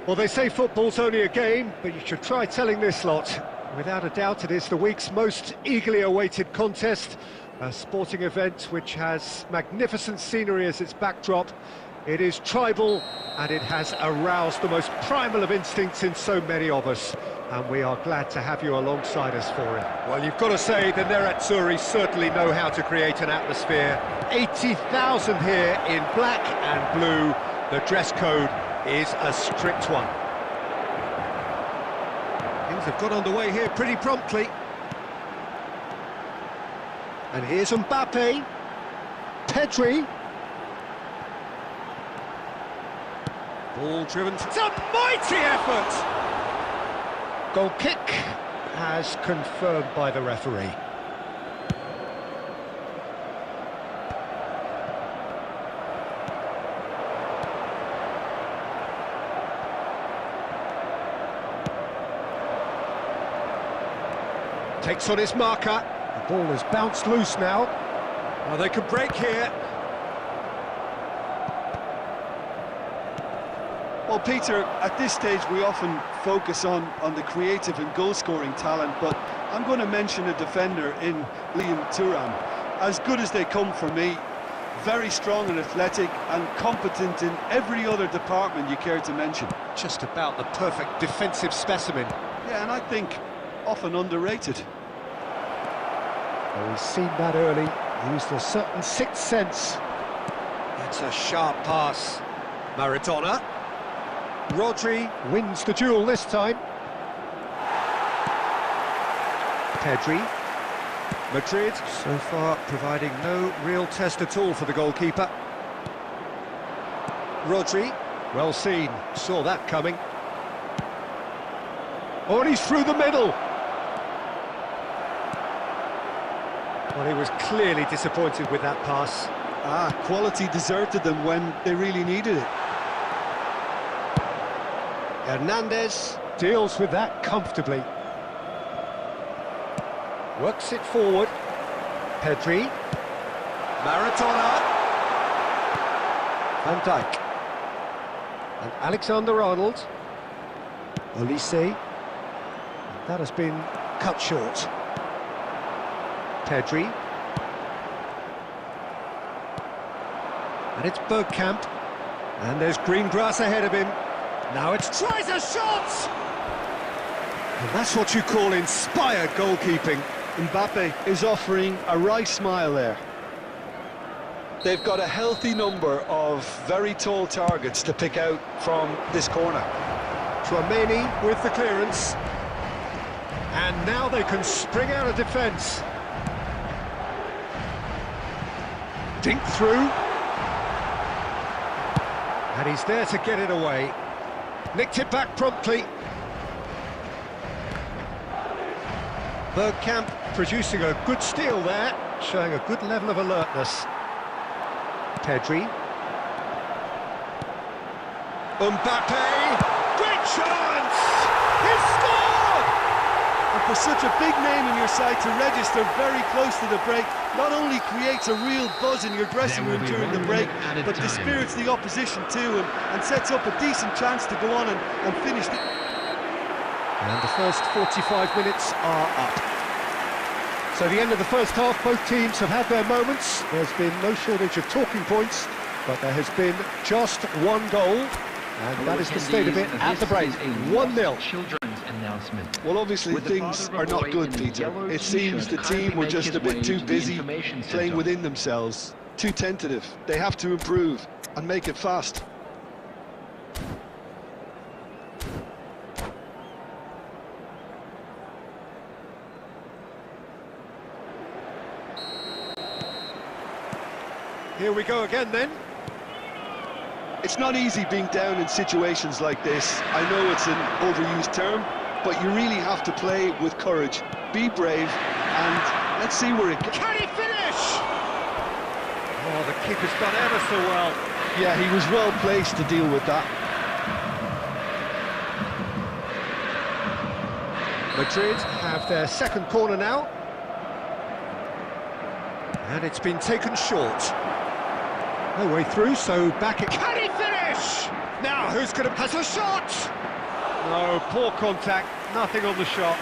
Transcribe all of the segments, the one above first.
Well, they say football's only a game, but you should try telling this lot. Without a doubt, it is the week's most eagerly awaited contest, a sporting event which has magnificent scenery as its backdrop. It is tribal, and it has aroused the most primal of instincts in so many of us, and we are glad to have you alongside us for it. Well, you've got to say the Nerazzurri certainly know how to create an atmosphere. 80,000 here in black and blue. The dress code is a strict one. Things have got underway here pretty promptly. And here's Mbappe. Pedri. Ball driven. It's a mighty effort! Goal kick as confirmed by the referee. Takes on his marker. The ball has bounced loose now. Well, they could break here. Well, Peter, at this stage we often focus on the creative and goal-scoring talent, but I'm going to mention a defender in Liam Thuram. As good as they come for me, very strong and athletic and competent in every other department you care to mention. Just about the perfect defensive specimen. Yeah, and I think often underrated. Well, he's seen that early, used a certain sixth sense. It's a sharp pass. Maradona. Rodri wins the duel this time. Pedri. Madrid, so far providing no real test at all for the goalkeeper. Rodri, well seen, saw that coming. Oh, and he's through the middle. Well, he was clearly disappointed with that pass. Quality deserted them when they really needed it. Hernandez deals with that comfortably. Works it forward. Pedri. Maradona. Van Dijk. And Alexander-Arnold. Olise. That has been cut short. Pedri. And it's Bergkamp. And there's green grass ahead of him. Now it's tries a shot! And that's what you call inspired goalkeeping. Mbappe is offering a right smile there. They've got a healthy number of very tall targets to pick out from this corner. Tchouameni with the clearance. And now they can spring out of defence. Dink through. And he's there to get it away. Nicked it back promptly. Bergkamp producing a good steal there, showing a good level of alertness. Pedri. Mbappe! chance! He's scored! And for such a big name in your side to register very close to the break, not only creates a real buzz in your dressing room during the break, but dispirits the opposition too, and sets up a decent chance to go on and finish the... And the first 45 minutes are up. So the end of the first half, both teams have had their moments. There's been no shortage of talking points, but there has been just one goal, and that is the state of it at the break. 1-0. Children's announcement. Well, obviously things are not good, Peter. It seems the team were just a bit too busy playing within themselves, too tentative. They have to improve and make it fast. Here we go again then. It's not easy being down in situations like this. I know it's an overused term, but you really have to play with courage. Be brave, and let's see where it goes. Can he finish? Oh, the keeper's done ever so well. Yeah, he was well placed to deal with that. Madrid have their second corner now. And it's been taken short. No way through, so back it... Can he finish? Now, who's going to pass a shot? No, poor contact, nothing on the shot.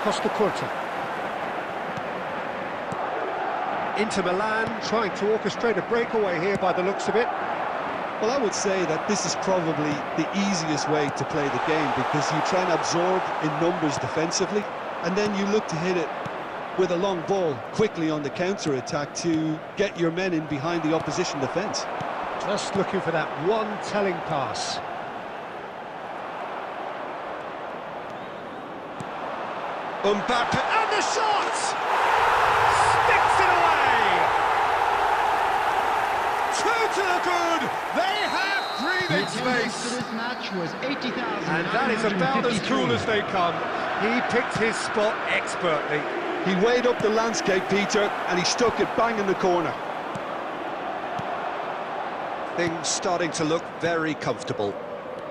Costa Curta. Inter Milan trying to orchestrate a breakaway here by the looks of it. Well, I would say that this is probably the easiest way to play the game, because you try and absorb in numbers defensively, and then you look to hit it with a long ball quickly on the counter-attack to get your men in behind the opposition defence. Just looking for that one telling pass. Mbappe, and the shot! Sticks it away! 2 to the good! They have breathing space! This match was 80,000. And that is about as cool as they come. He picked his spot expertly. He weighed up the landscape, Peter, and he stuck it bang in the corner. Things starting to look very comfortable.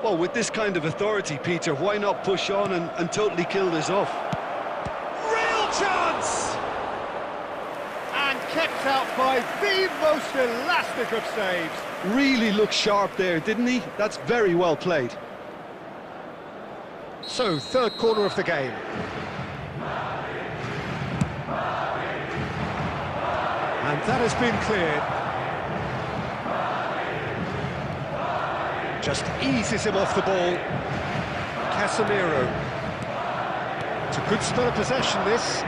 Well, with this kind of authority, Peter, why not push on and totally kill this off? Real chance! And kept out by the most elastic of saves. Really looked sharp there, didn't he? That's very well played. So, third corner of the game. And that has been cleared. Just eases him off the ball. Casemiro. It's a good spell of possession, this.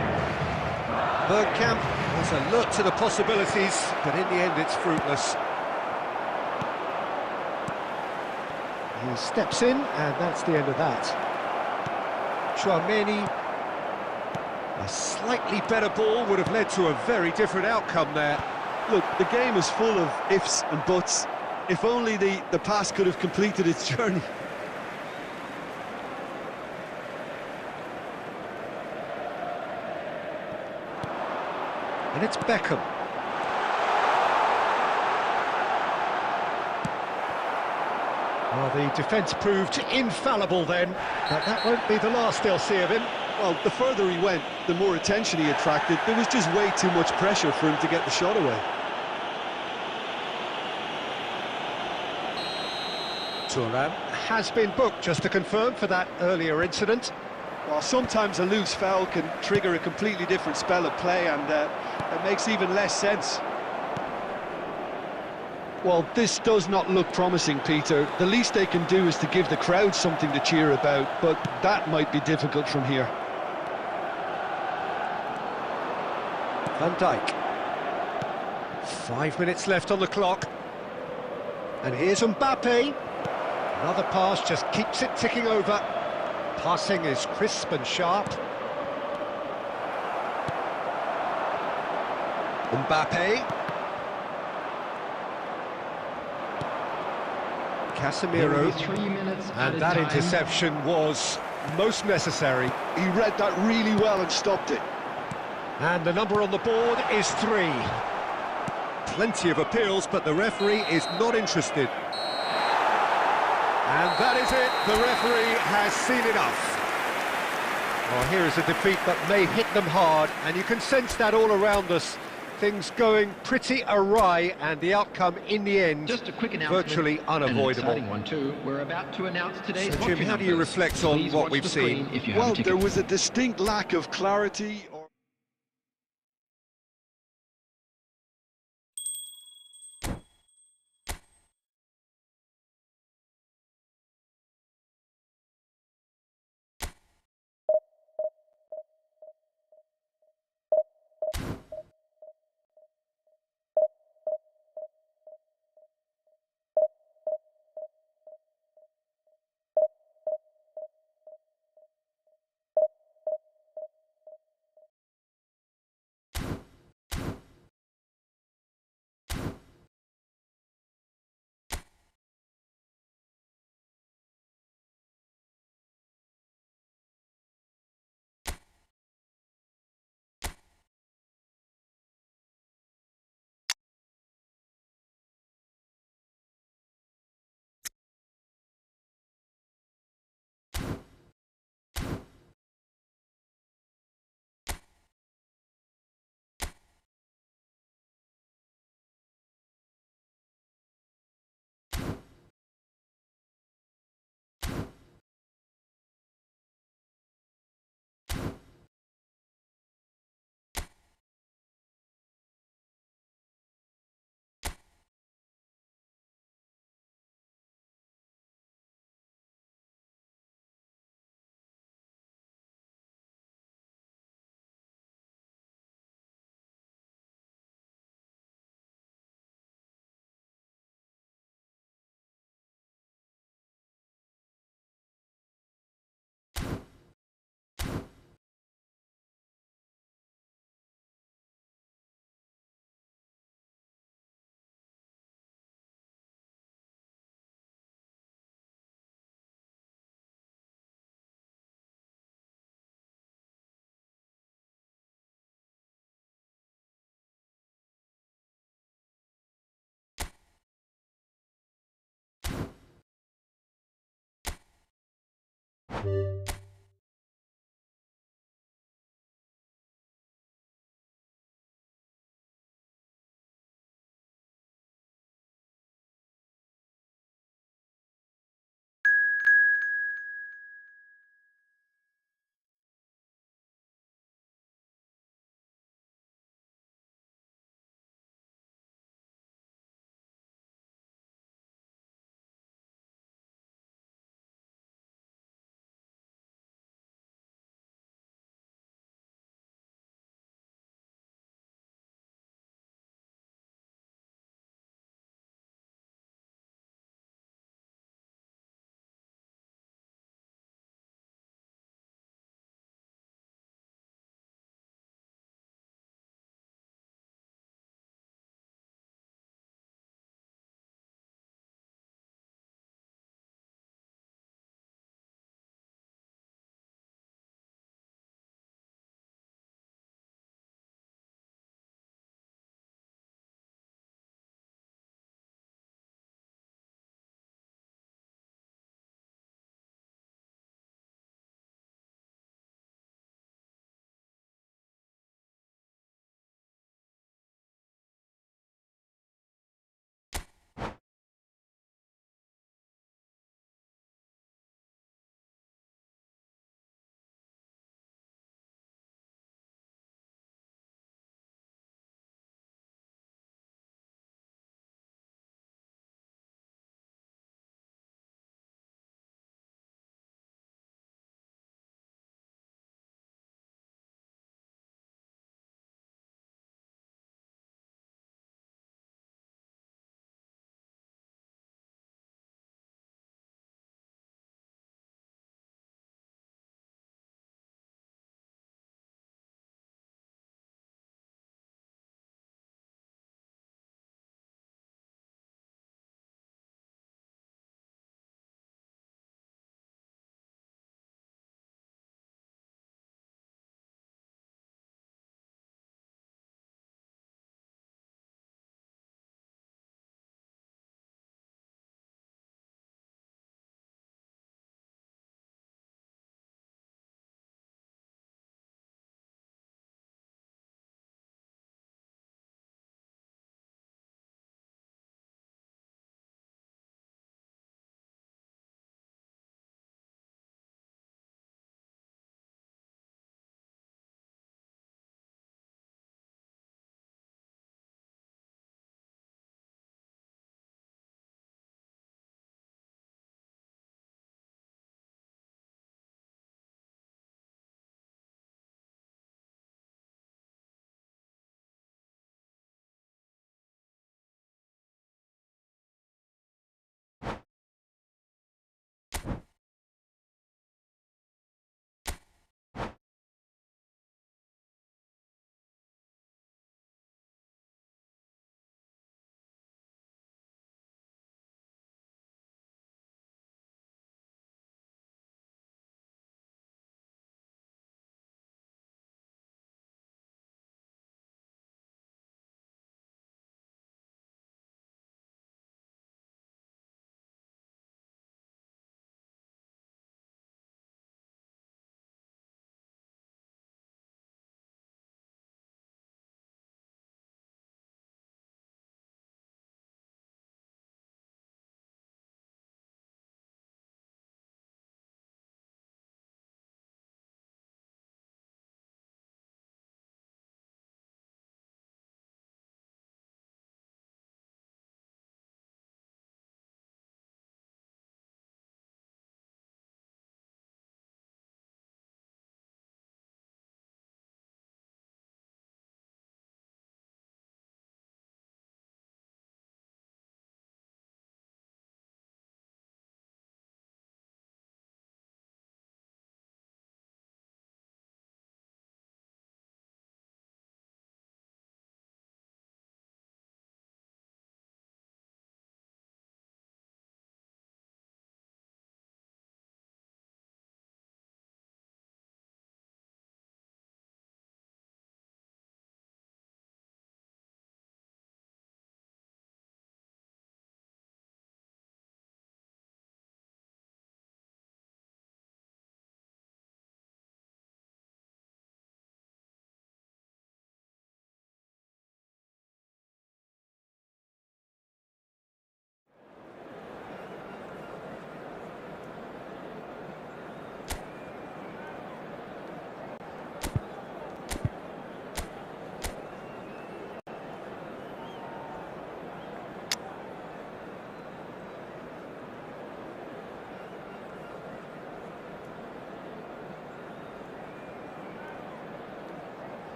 Bergkamp was alert to the possibilities, but in the end it's fruitless. He steps in, and that's the end of that. Tchouaméni. A slightly better ball would have led to a very different outcome there. Look, the game is full of ifs and buts. If only the pass could have completed its journey. And it's Beckham. Well, the defence proved infallible then, but that won't be the last they'll see of him. Well, the further he went, the more attention he attracted. There was just way too much pressure for him to get the shot away. Thuram has been booked, just to confirm, for that earlier incident. Well, sometimes a loose foul can trigger a completely different spell of play, and it makes even less sense. Well, this does not look promising, Peter. The least they can do is to give the crowd something to cheer about, but that might be difficult from here. Van Dijk. 5 minutes left on the clock. And here's Mbappe. Another pass just keeps it ticking over. Passing is crisp and sharp. Mbappe. Casemiro. And that interception was most necessary. He read that really well and stopped it. And the number on the board is 3. Plenty of appeals, but the referee is not interested. And that is it, the referee has seen enough. Well, here is a defeat that may hit them hard, and you can sense that all around us. Things going pretty awry, and the outcome in the end, Just a quick announcement, virtually unavoidable. An exciting one too. We're about to announce today's So, Jim, watching how do you numbers. reflect on Please what watch we've the screen seen? if you have a Well, ticket. there was a distinct lack of clarity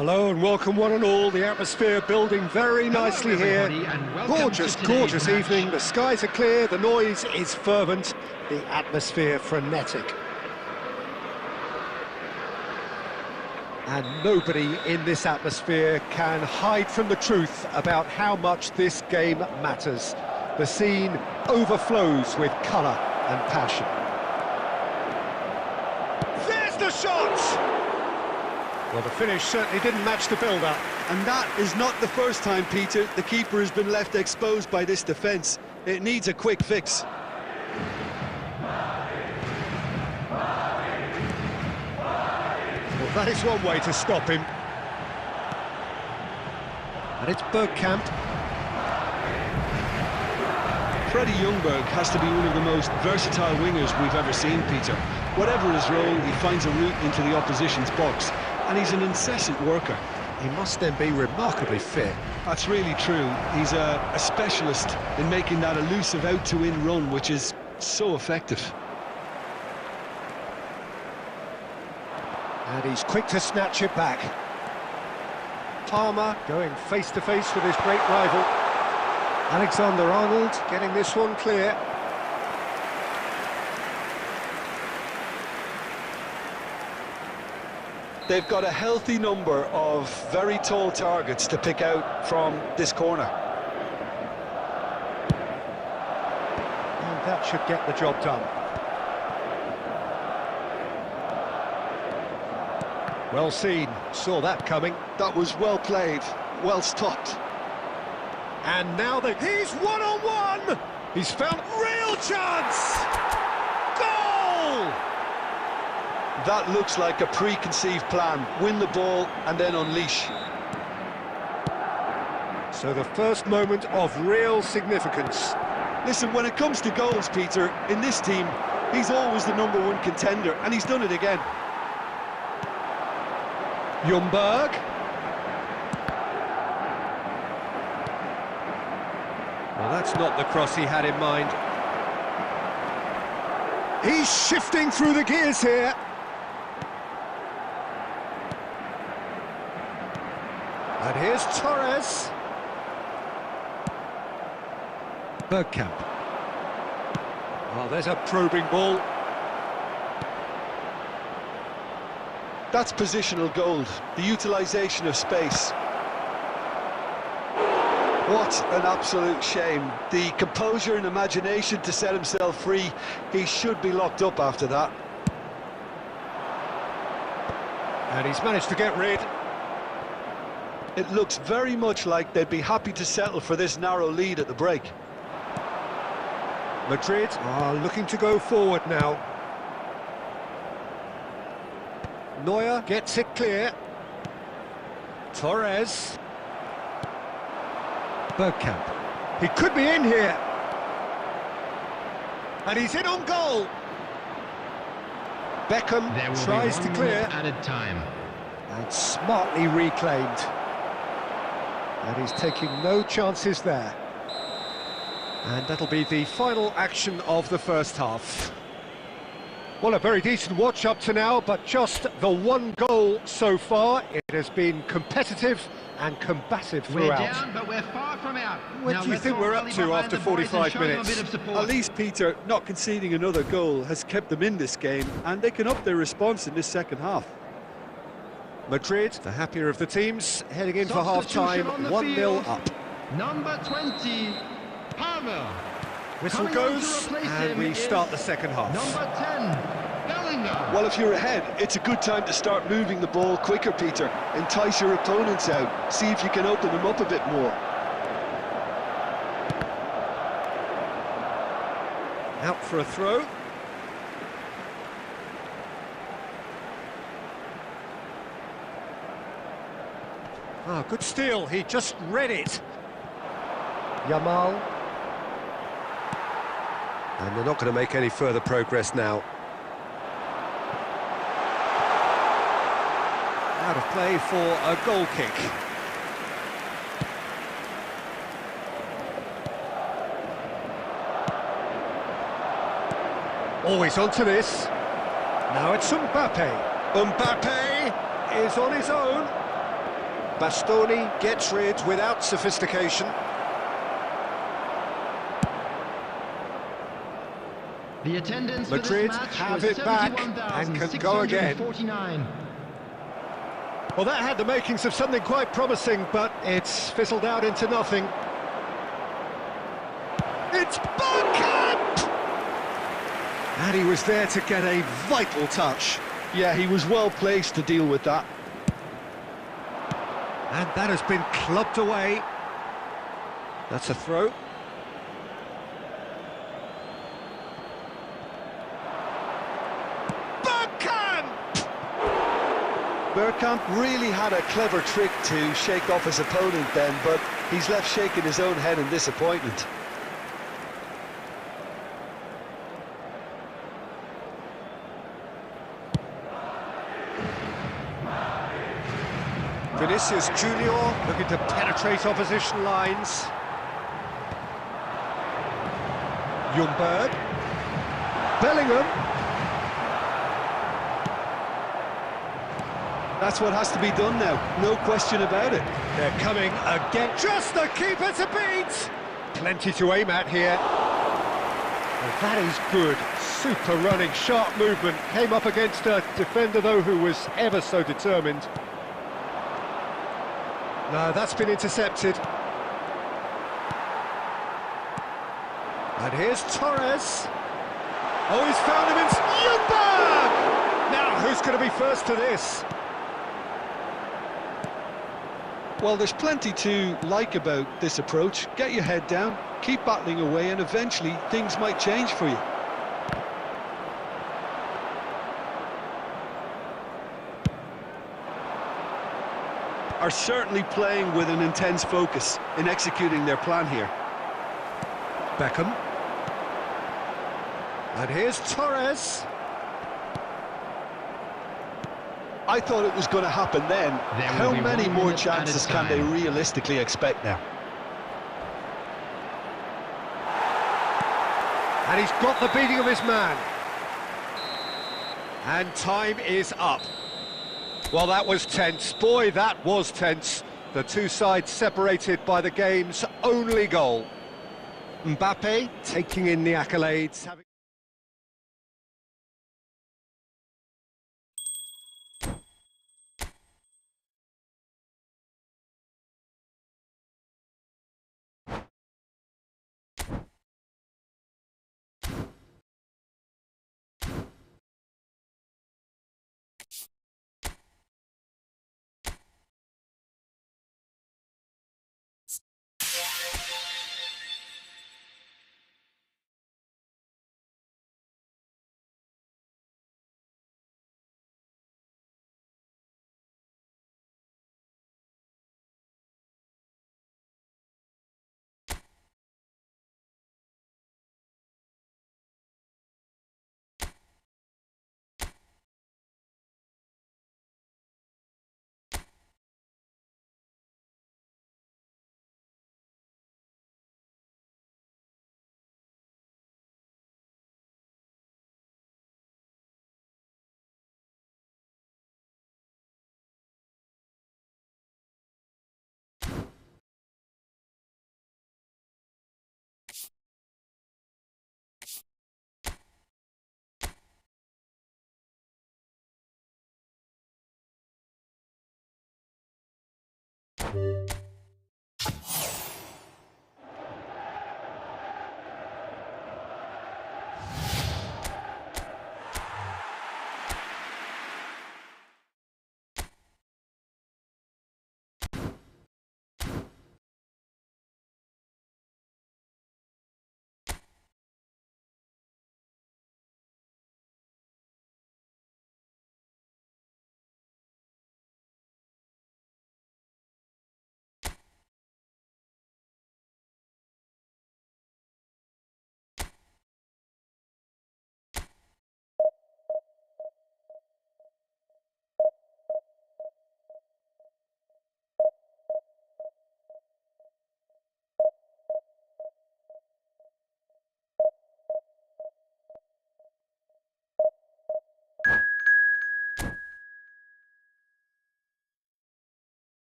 Hello and welcome one and all. The atmosphere building very nicely here. Gorgeous, gorgeous evening. The skies are clear, the noise is fervent, the atmosphere frenetic. And nobody in this atmosphere can hide from the truth about how much this game matters. The scene overflows with colour and passion. There's the shot! Well, the finish certainly didn't match the build-up. And that is not the first time, Peter, the keeper has been left exposed by this defence. It needs a quick fix. Well, that is one way to stop him. And it's Bergkamp. Freddie Ljungberg has to be one of the most versatile wingers we've ever seen, Peter. Whatever his role, he finds a route into the opposition's box, and he's an incessant worker. He must then be remarkably fit. That's really true. He's a specialist in making that elusive out-to-in run, which is so effective. And he's quick to snatch it back. Palmer going face-to-face with his great rival. Alexander-Arnold getting this one clear. They've got a healthy number of very tall targets to pick out from this corner. And that should get the job done. Well seen, saw that coming. That was well played, well stopped. And now he's one-on-one! He's found real chance! Goal! That looks like a preconceived plan. Win the ball and then unleash. So the first moment of real significance. Listen, when it comes to goals, Peter, in this team, he's always the #1 contender, and he's done it again. Ljungberg. Well, that's not the cross he had in mind. He's shifting through the gears here. And here's Torres. Bergkamp. Oh, there's a probing ball. That's positional gold, the utilisation of space. What an absolute shame. The composure and imagination to set himself free. He should be locked up after that. And he's managed to get rid. It looks very much like they'd be happy to settle for this narrow lead at the break. Madrid are looking to go forward now. Neuer gets it clear. Torres. Bergkamp. He could be in here. And he's in on goal. Beckham tries to clear. Added time. And smartly reclaimed. And he's taking no chances there. And that'll be the final action of the first half. Well, a very decent watch up to now, but just the one goal so far. It has been competitive and combative throughout. We're down, but we're far from out. What do you think we're up to after 45 minutes? At least, Peter, not conceding another goal has kept them in this game, and they can up their response in this second half. Madrid, the happier of the teams, heading in for half-time, 1-0 up. Number 20, Palmer. Whistle goes, and we start the second half. Number 10, Bellingham. Well, if you're ahead, it's a good time to start moving the ball quicker, Peter. Entice your opponents out. See if you can open them up a bit more. Out for a throw. Ah, good steal. He just read it. Yamal. And they're not going to make any further progress now. Out of play for a goal kick. Always onto this. Now it's Mbappe. Mbappe is on his own. Bastoni gets rid without sophistication. The attendance Madrid for this match have was it back and can go again. 71,649. Well, that had the makings of something quite promising, but it's fizzled out into nothing. It's Bergkamp! And he was there to get a vital touch. Yeah, he was well placed to deal with that. And that has been clubbed away. That's a throw. Bergkamp really had a clever trick to shake off his opponent then, but he's left shaking his own head in disappointment. Vinicius Junior looking to penetrate opposition lines. Ljungberg. Bellingham. That's what has to be done now, no question about it. They're coming again. Just the keeper to beat! Plenty to aim at here. Well, that is good. Super running, sharp movement. Came up against a defender, though, who was ever so determined. No, that's been intercepted. And here's Torres. Oh, he's found him in Ljungberg! Now, who's going to be first to this? Well, there's plenty to like about this approach. Get your head down, keep battling away, and eventually things might change for you. Are certainly playing with an intense focus in executing their plan here. Beckham. And here's Torres. I thought it was going to happen then. How many more chances can they realistically expect now? And he's got the beating of his man. And time is up. Well, that was tense. Boy, that was tense. The two sides separated by the game's only goal. Mbappe taking in the accolades.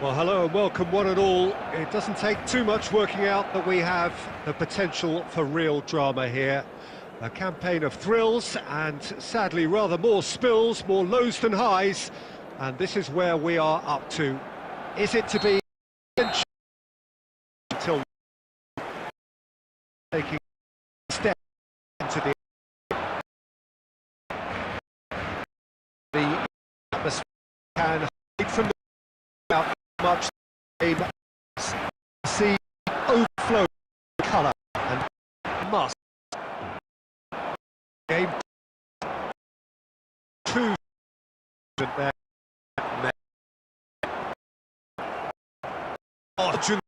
Well, hello and welcome one and all. It doesn't take too much working out that we have the potential for real drama here. A campaign of thrills and sadly rather more spills, more lows than highs. And this is where we are up to. Is it to be until taking a step into the atmosphere can hide from the out much game see overflow colour and must game two there. Arjun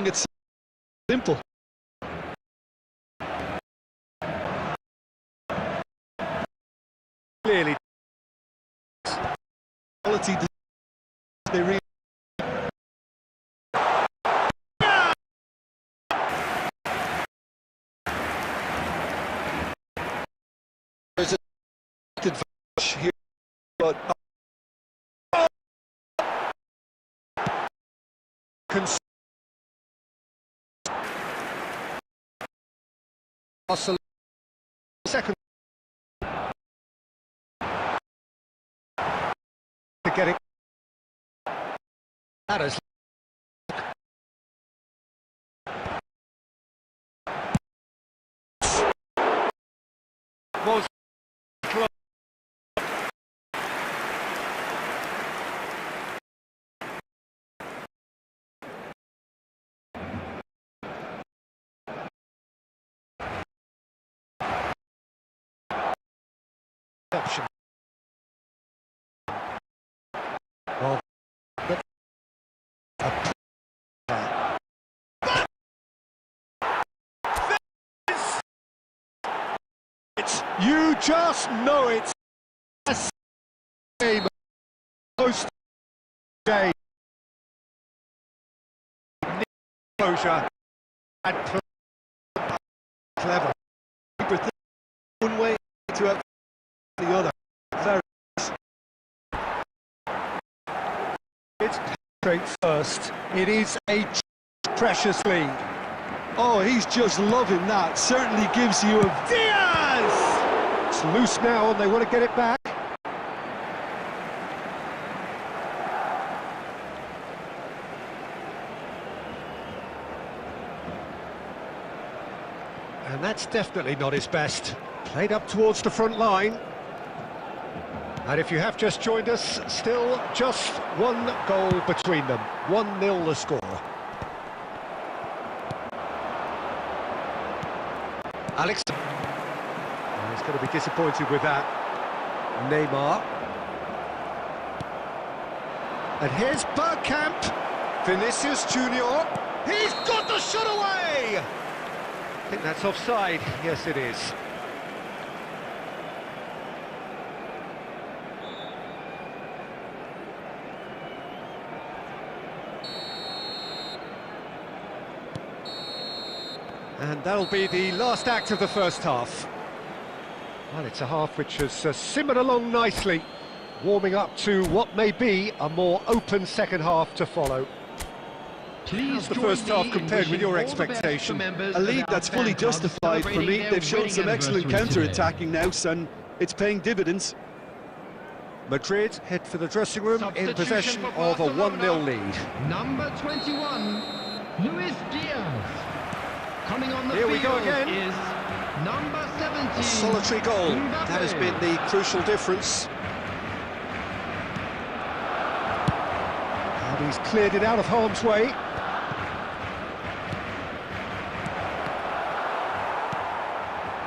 it's simple. Clearly Quality they really there's a advantage here, but second to get it. That is was close. Option. Well, you just know it's a game post game. Closure and clever. one way to have the other. Very it's straight first. It is a precious lead. Oh, he's just loving that. Certainly gives you a Diaz! It's loose now and they want to get it back. And that's definitely not his best. Played up towards the front line. And if you have just joined us, still just one goal between them. 1-0 the score. Alex. Oh, he's going to be disappointed with that. Neymar. And here's Bergkamp. Vinicius Junior. He's got the shot away! I think that's offside. Yes, it is. And that'll be the last act of the first half. Well, it's a half which has simmered along nicely, warming up to what may be a more open second half to follow. How's the first half compared with your expectation? a lead that's fully justified for me. They've shown some excellent counter-attacking now, and it's paying dividends. Madrid head for the dressing room in possession of a 1-0 lead. Number 21, Luis Diaz. Coming on the Here field we go again. Is number 17. A solitary goal. That has been the crucial difference. And he's cleared it out of harm's way.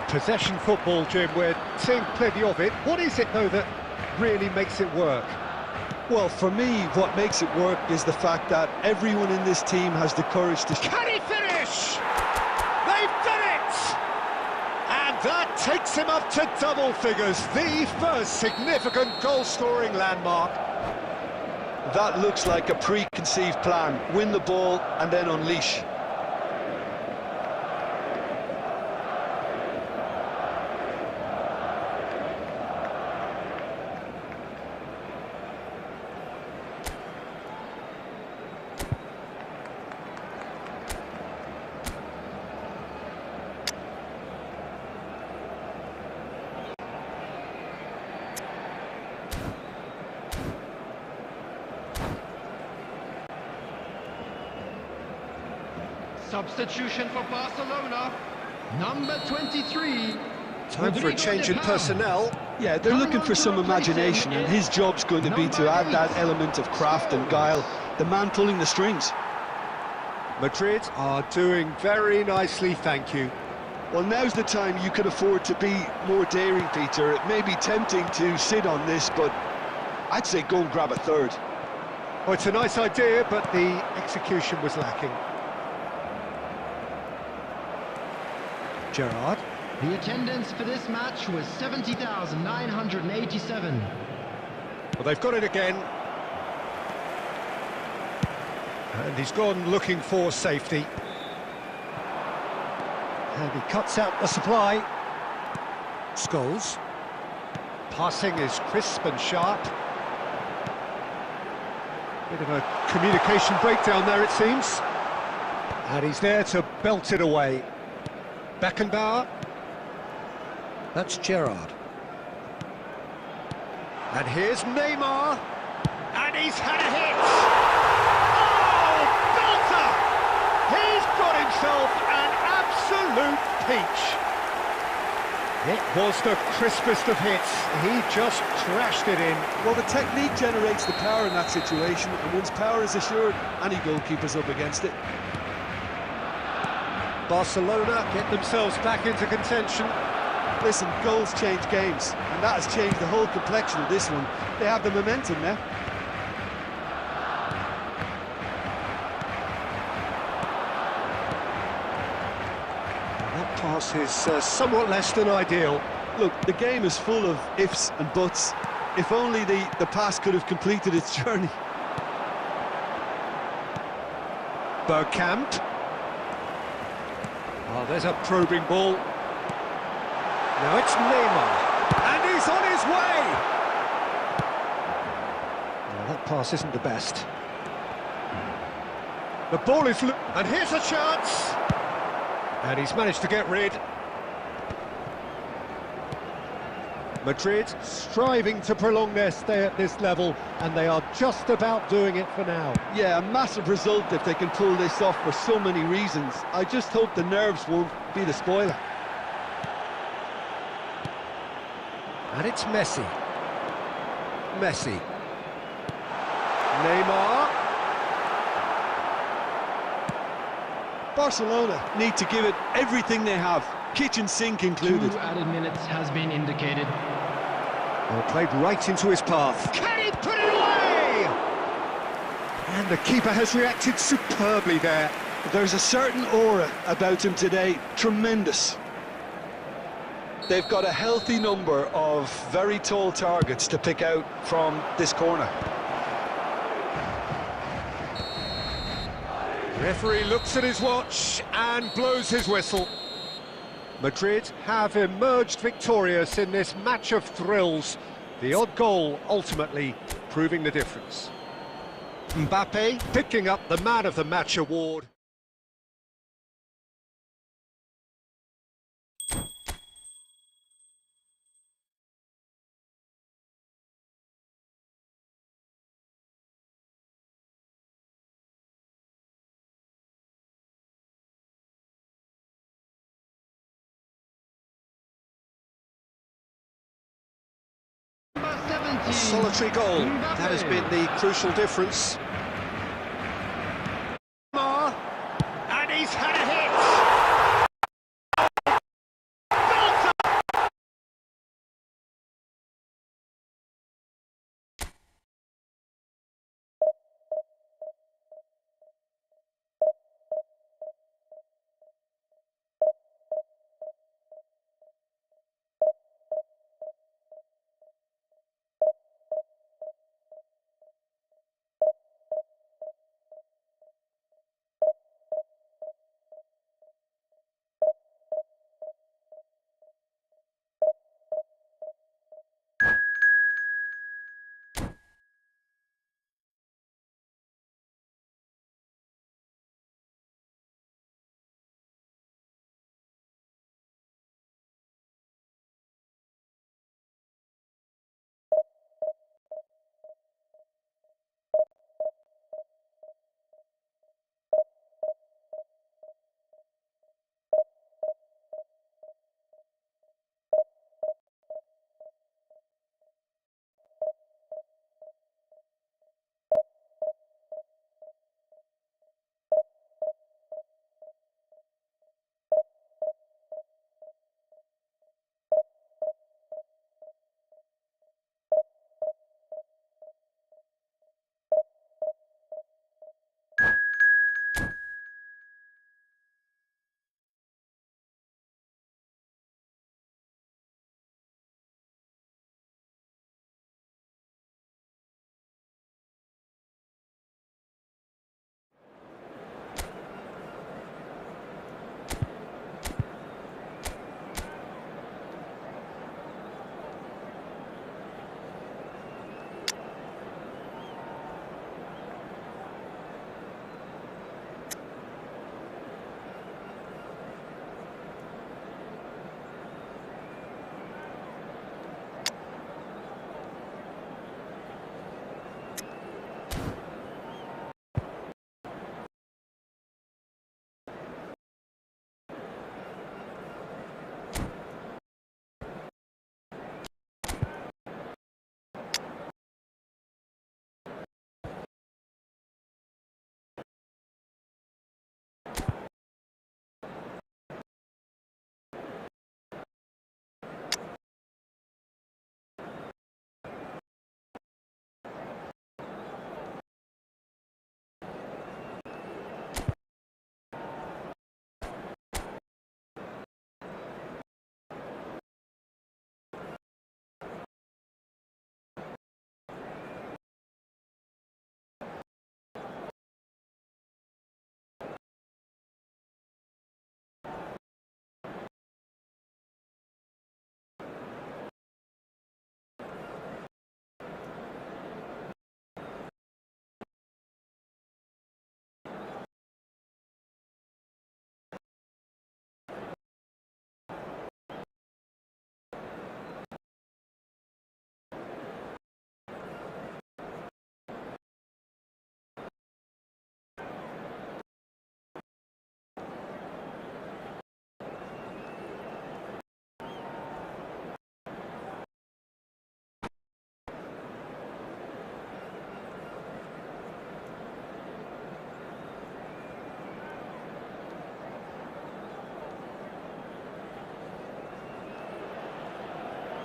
Possession football, Jim, we're seeing plenty of it. What is it, though, that really makes it work? Well, for me, what makes it work is the fact that everyone in this team has the courage to... Can he finish? They've done it! And that takes him up to double figures, the first significant goal-scoring landmark. That looks like a preconceived plan. Win the ball and then unleash. substitution for Barcelona. Number 23. Time for a change in personnel. Yeah, they're looking for some imagination, and his job's going to be to add that element of craft and guile. The man pulling the strings. Madrid are doing very nicely, thank you. Well, now's the time you can afford to be more daring, Peter. It may be tempting to sit on this, but I'd say go and grab a third. Oh, it's a nice idea, but the execution was lacking. Gerrard. The attendance for this match was 70,987. Well, they've got it again. And he's gone looking for safety. And he cuts out the supply. Scholes. Passing is crisp and sharp. Bit of a communication breakdown there, it seems. And he's there to belt it away. Beckenbauer. That's Gerrard. And here's Neymar. And he's had a hit! Oh, belter! He's got himself an absolute peach. It was the crispest of hits. He just trashed it in. Well, the technique generates the power in that situation, and once power is assured, any goalkeeper's up against it. Barcelona get themselves back into contention. Listen, goals change games, and that has changed the whole complexion of this one. They have the momentum now. That pass is somewhat less than ideal. Look, the game is full of ifs and buts. If only the pass could have completed its journey. Bergkamp. Oh, there's a probing ball. Now it's Neymar, and he's on his way! Well, that pass isn't the best. The ball is... and here's a chance! And he's managed to get rid. Madrid striving to prolong their stay at this level, and they are just about doing it for now. Yeah, a massive result if they can pull this off for so many reasons. I just hope the nerves won't be the spoiler. And it's Messi. Messi. Neymar. Barcelona need to give it everything they have, kitchen sink included. 2 added minutes has been indicated. Well, played right into his path. Can he put it away? And the keeper has reacted superbly there. There's a certain aura about him today, tremendous. They've got a healthy number of very tall targets to pick out from this corner. Referee looks at his watch and blows his whistle. Madrid have emerged victorious in this match of thrills. The odd goal ultimately proving the difference. Mbappe picking up the Man of the Match award. A solitary goal, that has been the crucial difference. And he's had a hit!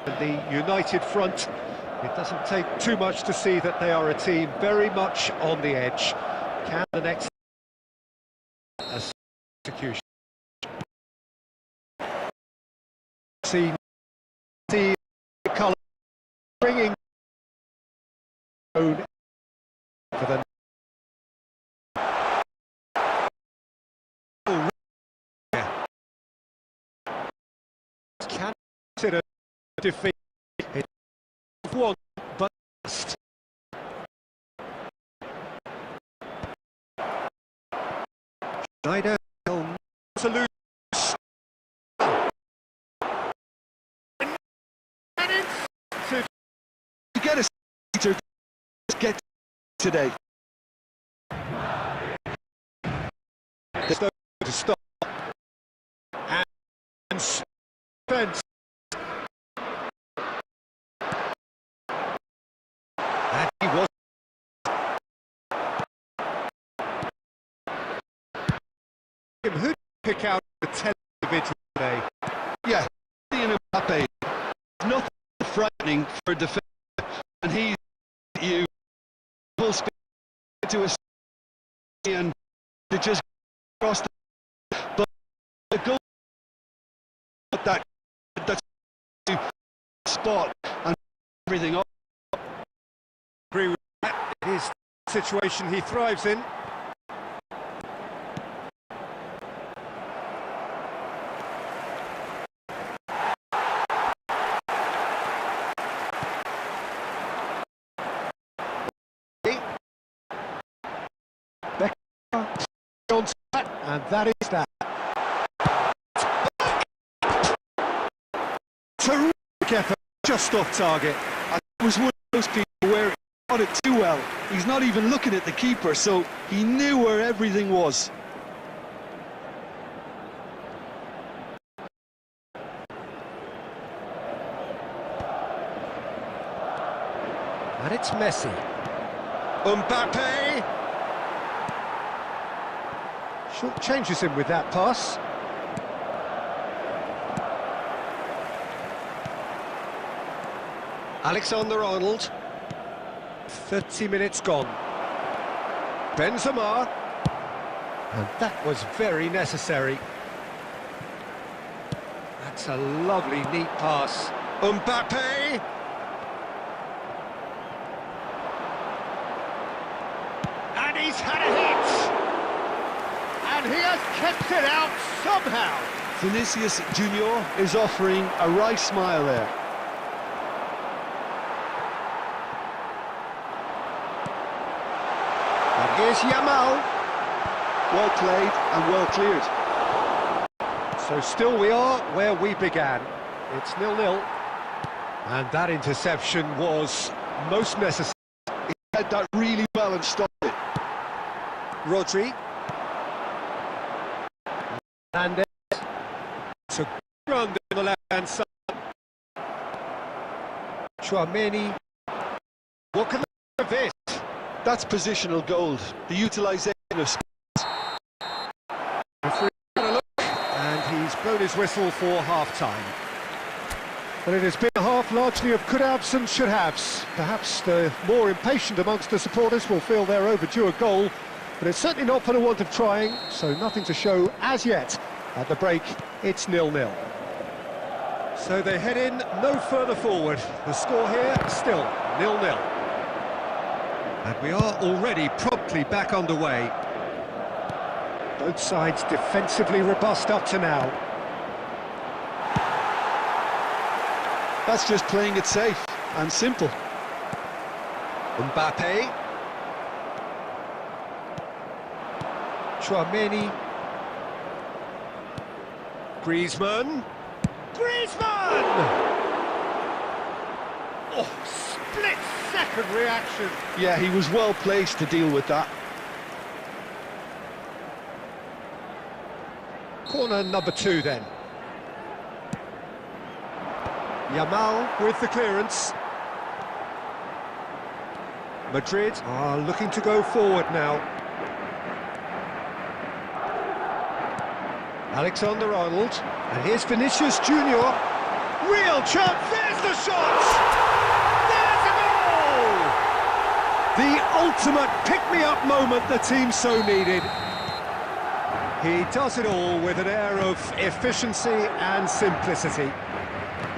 the united front. It doesn't take too much to see that they are a team very much on the edge. Can the next execution see the colour bringing own for the can consider defeat. It's one but must. Schneider to lose. To get a to get today. To stop and fence. And he was who pick out the 10 individual today. Yeah, Mbappe. Nothing frightening for a defender, and he's you full speed to a and to just cross the but the goal that's spot and everything up. Agree with that. His situation he thrives in. And that is that. Terrific effort, just off target. I was one of those people where he got it too well. He's not even looking at the keeper, so he knew where everything was. And it's Messi. Mbappe. Short changes him with that pass. Alexander-Arnold. 30 minutes gone. Benzema. And that was very necessary. That's a lovely, neat pass. Mbappe. And he's had a hit. And he has kept it out somehow. Vinicius Junior is offering a wry smile there. And here's Yamal. Well played and well cleared. So still we are where we began. It's 0-0. And that interception was most necessary. He had that really well and stopped it. Rodri. And it's a good run down the left-hand side. Chouameni. What can they do of this? That's positional gold. The utilisation of space. Referee had a look, and he's blown his whistle for half-time. But it has been a half largely of could-haves and should-haves. Perhaps the more impatient amongst the supporters will feel they're overdue a goal, but it's certainly not for the want of trying, so nothing to show as yet. At the break, it's 0-0. So they head in no further forward. The score here, still 0-0. And we are already promptly back underway. Both sides defensively robust up to now. That's just playing it safe and simple. Mbappe. Chouameni. Griezmann. Griezmann! Oh, split-second reaction. Yeah, he was well placed to deal with that. Corner number 2 then. Yamal with the clearance. Madrid are looking to go forward now. Alexander-Arnold, and here's Vinicius Junior. Real chance, there's Here's the shot! There's a goal! The ultimate pick-me-up moment the team so needed. He does it all with an air of efficiency and simplicity.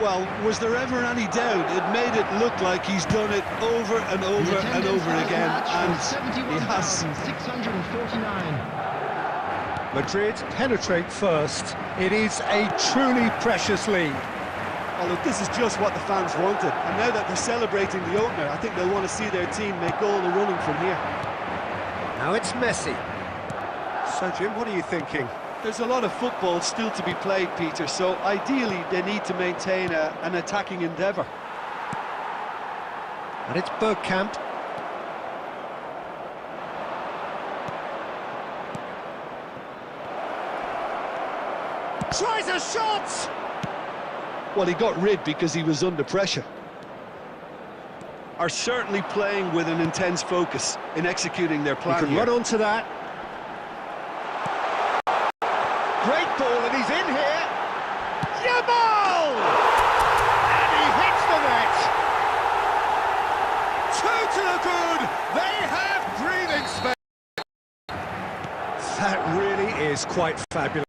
Well, was there ever any doubt? It made it look like he's done it over and over and over again, and he has. 649. Madrid penetrate first. It is a truly precious lead. Oh, look, this is just what the fans wanted, and now that they're celebrating the opener, I think they'll want to see their team make all the running from here. Now it's Messi. So, Jim, what are you thinking? There's a lot of football still to be played, Peter, so ideally they need to maintain an attacking endeavour. And it's Bergkamp. Tries a shot! Well, he got rid because he was under pressure. Are certainly playing with an intense focus in executing their plan. He can run onto that. Great ball, and he's in here. Yamal! And he hits the net. Two to the good. They have breathing space. That really is quite fabulous.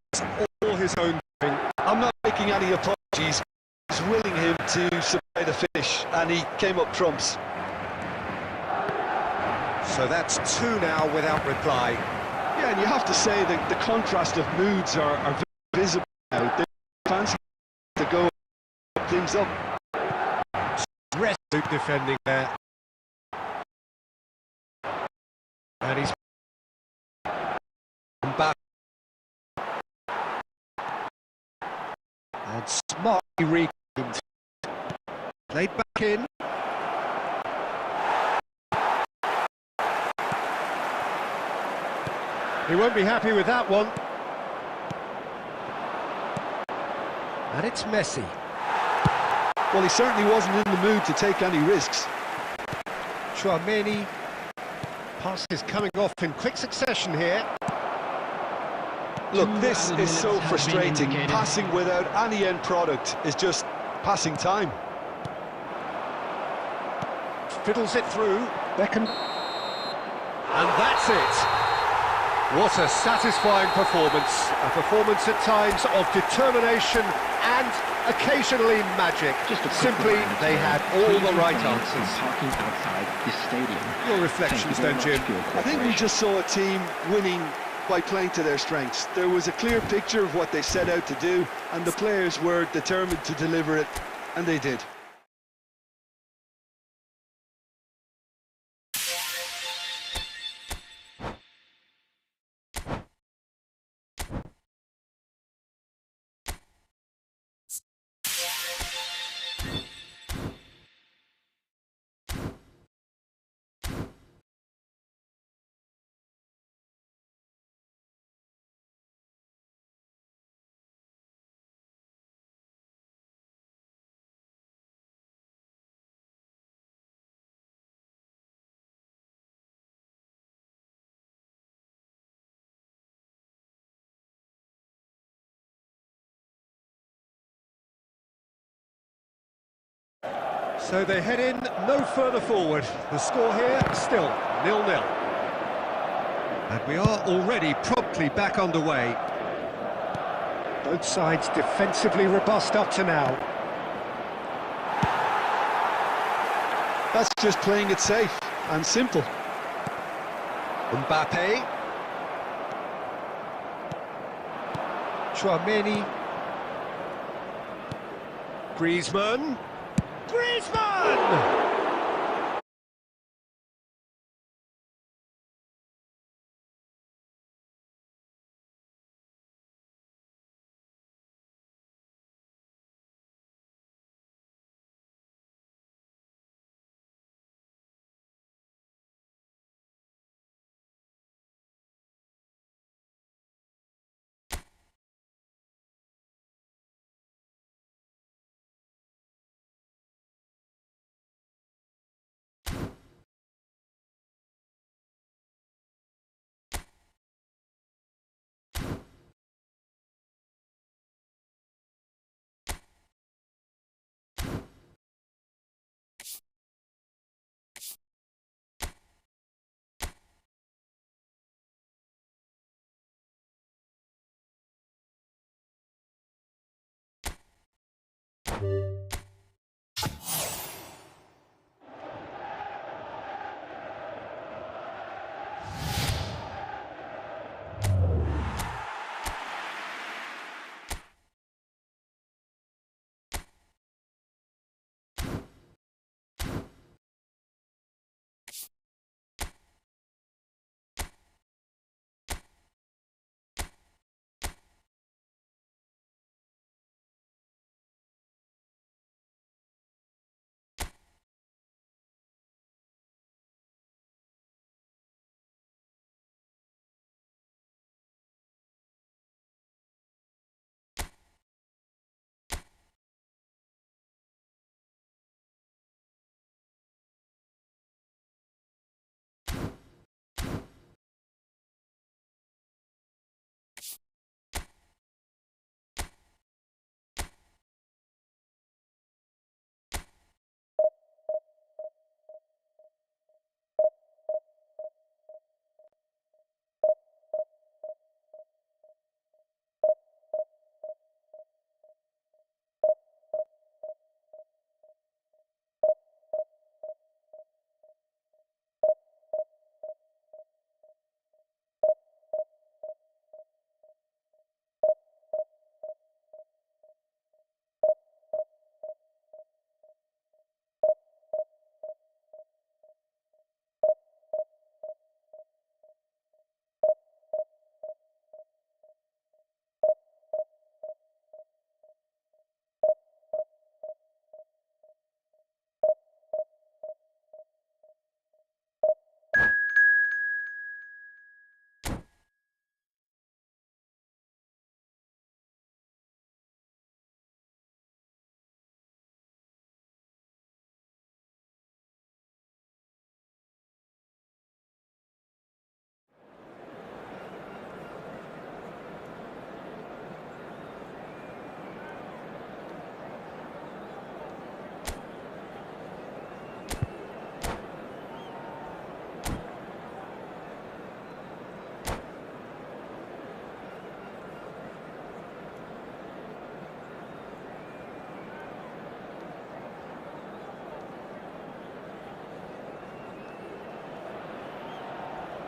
All his own doing. I'm not making any apologies. He's willing him to supply the finish, and he came up trumps. So that's two now without reply. Yeah, and you have to say that the contrast of moods are very visible now. They fancy to go things up. Resolute defending there. And he's back. And smartly regained. Played back in. He won't be happy with that one. And it's Messi. Well, he certainly wasn't in the mood to take any risks. Chouameni. Pass is coming off in quick succession here. Look, this is so frustrating. Passing without any end product is just passing time. Fiddles it through. Beckham. And that's it. What a satisfying performance. A performance at times of determination and occasionally magic. Simply, they had all the right answers. Parking outside this stadium. Your reflections then, Jim? I think we just saw a team winning by playing to their strengths. There was a clear picture of what they set out to do, and the players were determined to deliver it, and they did. So they head in no further forward. The score here still 0-0. And we are already promptly back underway. Both sides defensively robust up to now. That's just playing it safe and simple. Mbappe. Chouameni. Griezmann. Griezmann!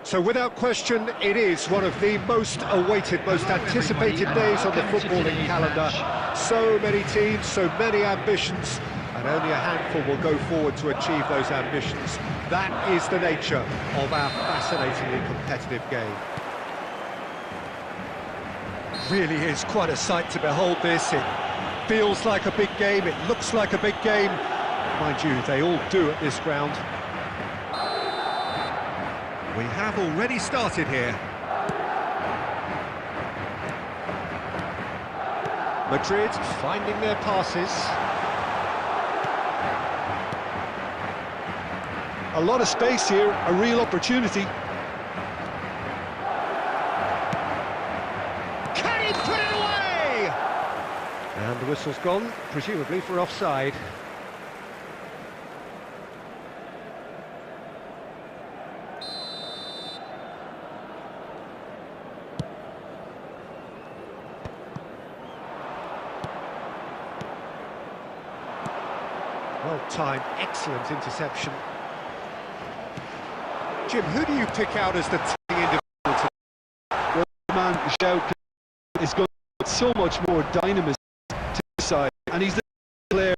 So without question, it is one of the most awaited, most anticipated days on the footballing calendar. So many teams, so many ambitions, and only a handful will go forward to achieve those ambitions. That is the nature of our fascinatingly competitive game. Really is quite a sight to behold this. It feels like a big game, it looks like a big game. Mind you, they all do at this ground. We have already started here. Madrid finding their passes. A lot of space here, a real opportunity. Can he put it away? And the whistle's gone, presumably for offside. Well-timed, excellent interception. Jim, who do you pick out as the telling individual? Well, man, Zhao is going to add so much more dynamism to the side, and he's the player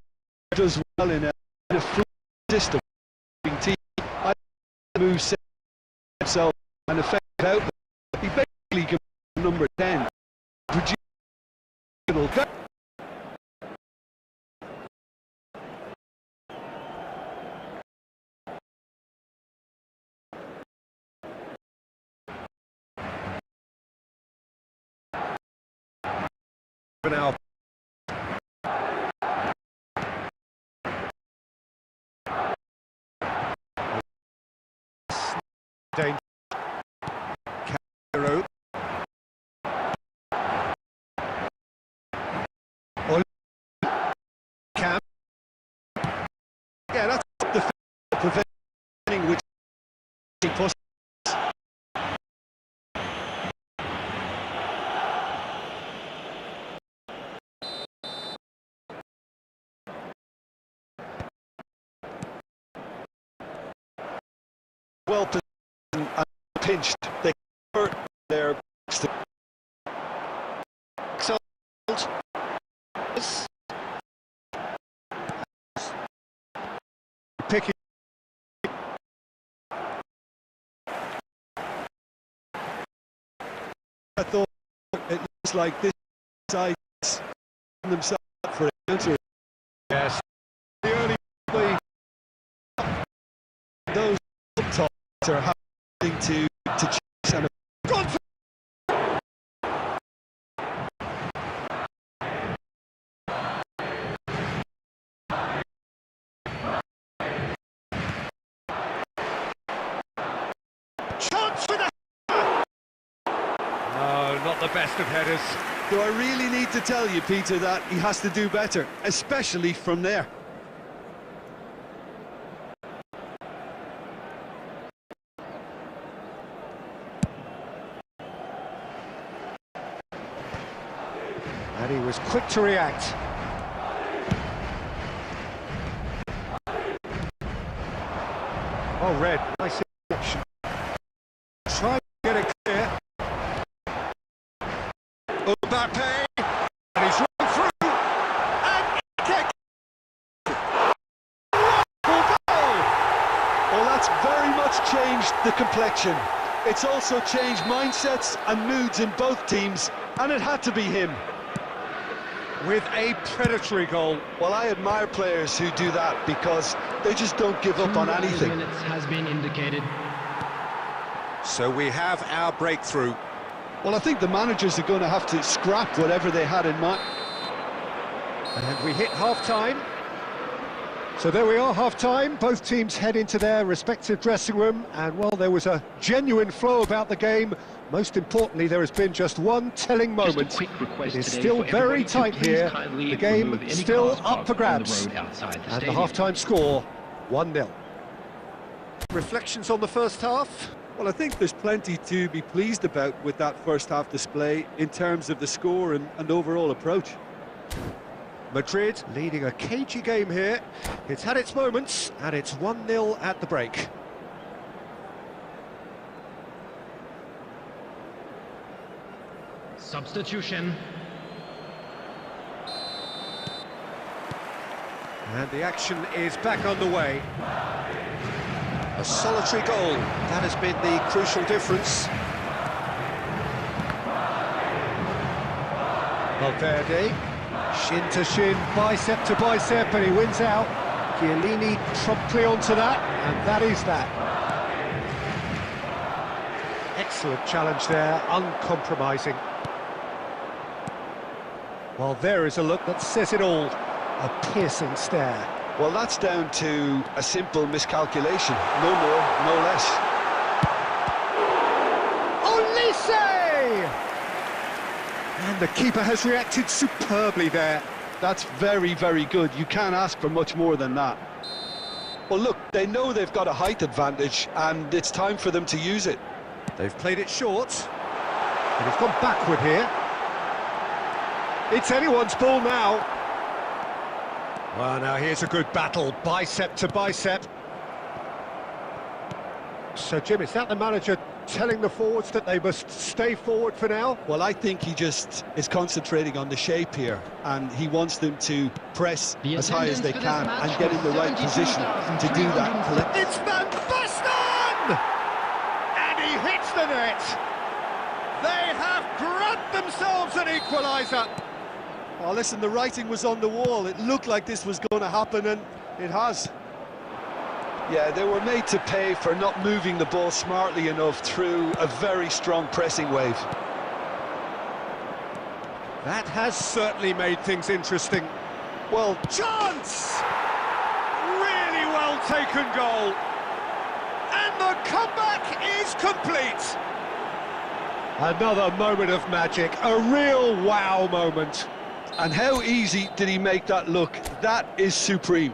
who does well in a fluid system. Team, I move himself and effective out. He basically can be number 10. Produce little go. Now, danger. Caro. Cam. Yeah, that's the preventing which he pushed. well positioned and pinched. They hurt their picking. I thought it looks like this side themselves up for a counter. Yes. The early those up tops are having to chase and Chance for the... No, not the best of headers. do I really need to tell you, Peter, that he has to do better, especially from there? And he was quick to react. Oh, Red, nice action. Try to get it clear. Mbappe, and he's run through, and kick. Well, that's very much changed the complexion. It's also changed mindsets and moods in both teams, and it had to be him. With a predatory goal. Well, I admire players who do that because they just don't give up on anything. 2 minutes has been indicated. So we have our breakthrough. Well, I think the managers are going to have to scrap whatever they had in mind. And we hit half-time. So there we are, half-time. Both teams head into their respective dressing room. And, well, there was a genuine flow about the game. Most importantly, there has been just one telling moment. It is still very tight here. The game still up for grabs. And the half-time score, 1-0. Reflections on the first half? Well, I think there's plenty to be pleased about with that first half display in terms of the score and overall approach. Madrid leading a cagey game here. It's had its moments, and it's 1-0 at the break. Substitution. And the action is back underway. A solitary goal, that has been the crucial difference. Valverde, shin to shin, bicep to bicep, and he wins out. Chiellini promptly onto that, and that is that. Excellent challenge there, uncompromising. Well, there is a look that says it all. A piercing stare. Well, that's down to a simple miscalculation. No more, no less. Olise! And the keeper has reacted superbly there. That's very, very good. You can't ask for much more than that. Well, look, they know they've got a height advantage, and it's time for them to use it. They've played it short. And he's gone backward here. It's anyone's ball now. Well, now here's a good battle, bicep to bicep. So, Jim, is that the manager telling the forwards that they must stay forward for now? Well, I think he just is concentrating on the shape here, and he wants them to press as high as they can and get in the right position to do that. It's Van Basten! And he hits the net! They have grabbed themselves an equaliser! Oh, listen, the writing was on the wall. It looked like this was going to happen, and it has. Yeah, they were made to pay for not moving the ball smartly enough through a very strong pressing wave. That has certainly made things interesting. Well, Chance! Really well taken goal. And the comeback is complete. Another moment of magic, a real wow moment. and how easy did he make that look? That is supreme.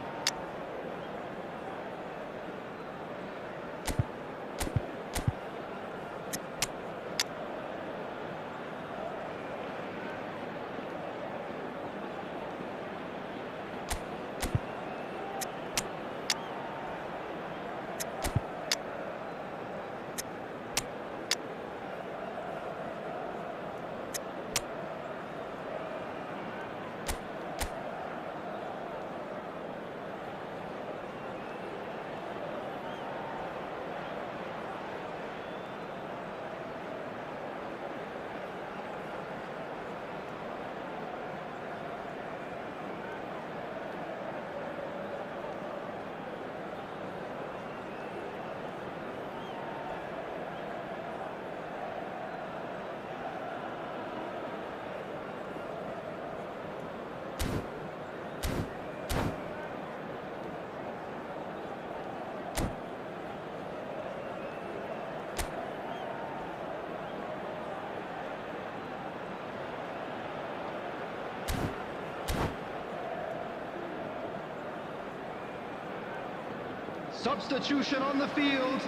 Substitution on the field.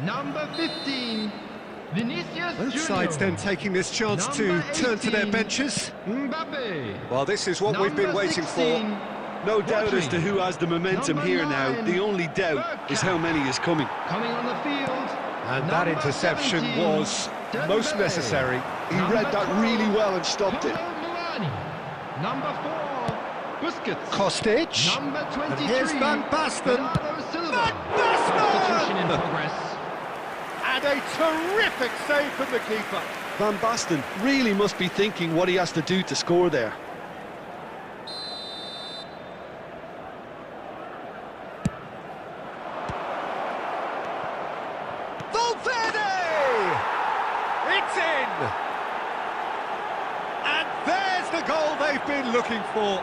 Number 15, Vinicius Both Junior. sides then taking this chance Number to turn to their 18, benches. Mbappe. Well, this is what we've been Number waiting 16, for. No doubt as Rodri. to who has the momentum Number here now. 9, The only doubt is how many is coming. Coming on the field. And that Number interception 17, was most Dembele. necessary. He Number read that 12, really well and stopped it. Kolo Muani. Number 4, Busquets. Kostic. Number 23, And here's Van Basten. Bernardo Silva. Van Basten! Substitution in progress. And a terrific save from the keeper. Van Basten really must be thinking what he has to do to score there. Valverde! It's in! And there's the goal they've been looking for.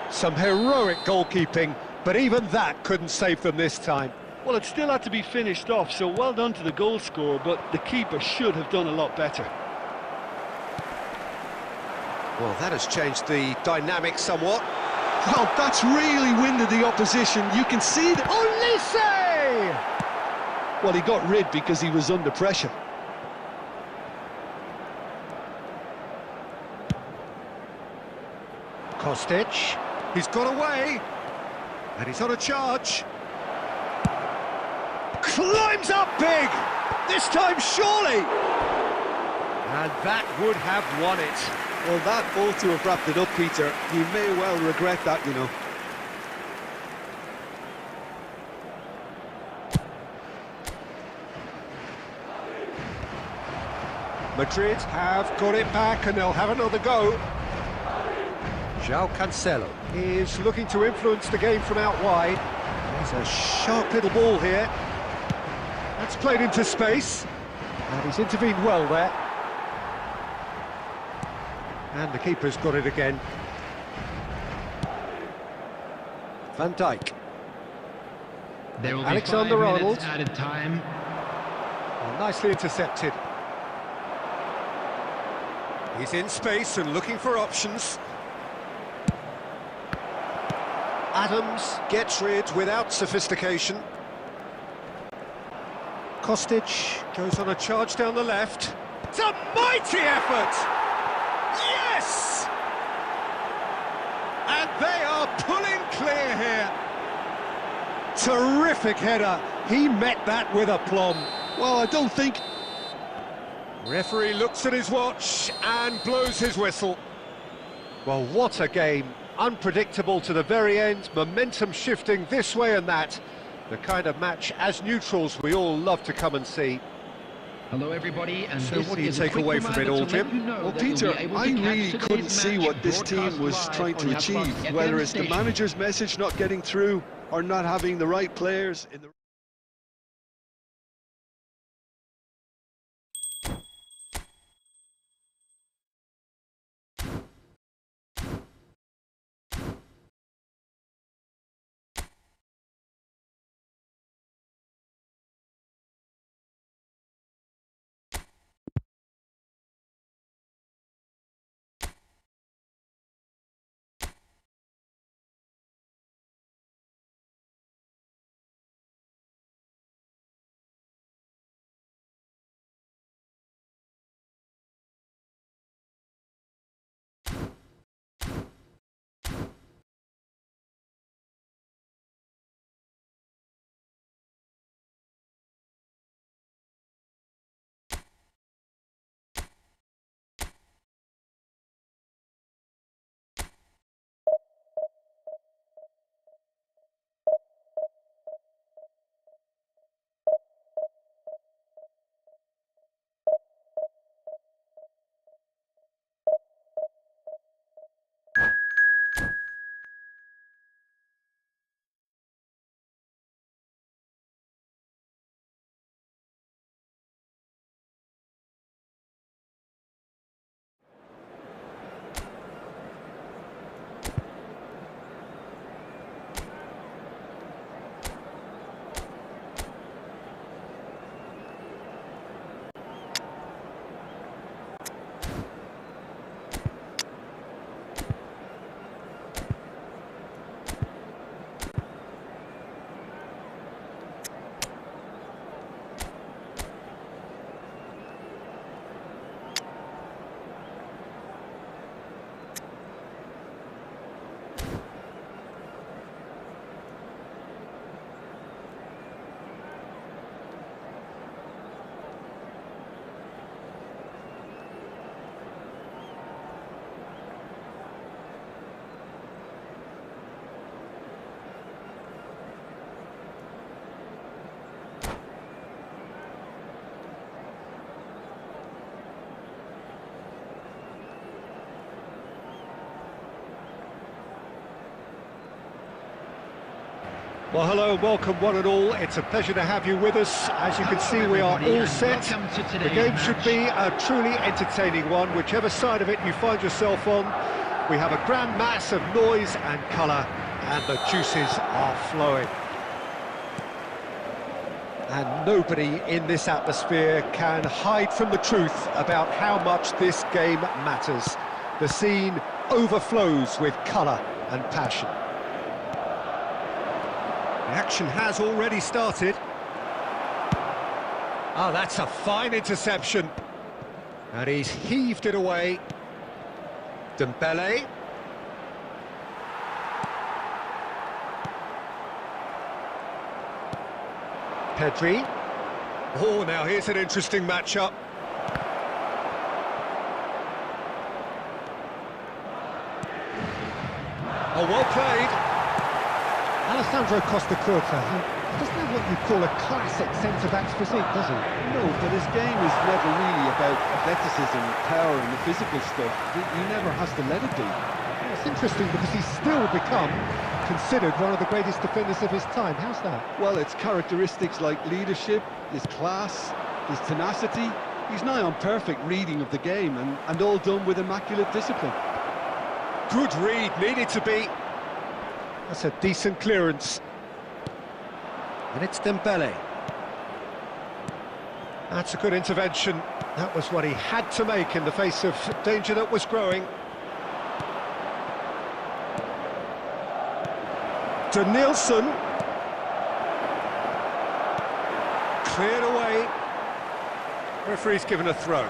Some heroic goalkeeping, but even that couldn't save them this time. Well, it still had to be finished off, so well done to the goal scorer, but the keeper should have done a lot better. Well, that has changed the dynamic somewhat. Well, that's really winded the opposition. You can see that. Olise! Well, he got rid because he was under pressure. Kostic, he's got away, and he's on a charge. Climbs up big, this time surely! And that would have won it. Well, that ought to have wrapped it up, Peter. You may well regret that, you know. Madrid have got it back and they'll have another go. João Cancelo is looking to influence the game from out wide. There's a sharp little ball here. That's played into space. And he's intervened well there. And the keeper's got it again. Van Dijk. There will be Alexander-Arnold. 5 minutes added time. Oh, nicely intercepted. He's in space and looking for options. Adams gets rid without sophistication. Kostic goes on a charge down the left. It's a mighty effort! Yes! And they are pulling clear here. Terrific header. He met that with aplomb. Well, I don't think... Referee looks at his watch and blows his whistle. Well, what a game. Unpredictable to the very end, momentum shifting this way and that. The kind of match, as neutrals, we all love to come and see. Hello everybody, and So this what do you is a take quick away from it reminder all, to let Jim? you know Well, that you'll Peter, be able to I catch really today's couldn't see match what this team broadcast was live trying on to your achieve, Plus whether FM it's the station. manager's message not getting through or not having the right players in the... Well, hello and welcome one and all. It's a pleasure to have you with us. As you can see, we are all set. The game should be a truly entertaining one, whichever side of it you find yourself on. We have a grand mass of noise and colour, and the juices are flowing. And nobody in this atmosphere can hide from the truth about how much this game matters. The scene overflows with colour and passion. The action has already started. Oh, that's a fine interception. And he's heaved it away. Dembele. Pedri. Oh, now here's an interesting matchup. Oh, well played. Alessandro Costa-Curta, he doesn't have what you call a classic centre-back's physique, does he? No, but his game is never really about athleticism, power and the physical stuff. He never has to let it be. Well, it's interesting because he's still become considered one of the greatest defenders of his time. How's that? Well, it's characteristics like leadership, his class, his tenacity. He's nigh on perfect reading of the game and all done with immaculate discipline. Good read, needed to be. That's a decent clearance. And it's Dembele. That's a good intervention. That was what he had to make in the face of danger that was growing. To Nielsen. Cleared away. Referee's given a throw.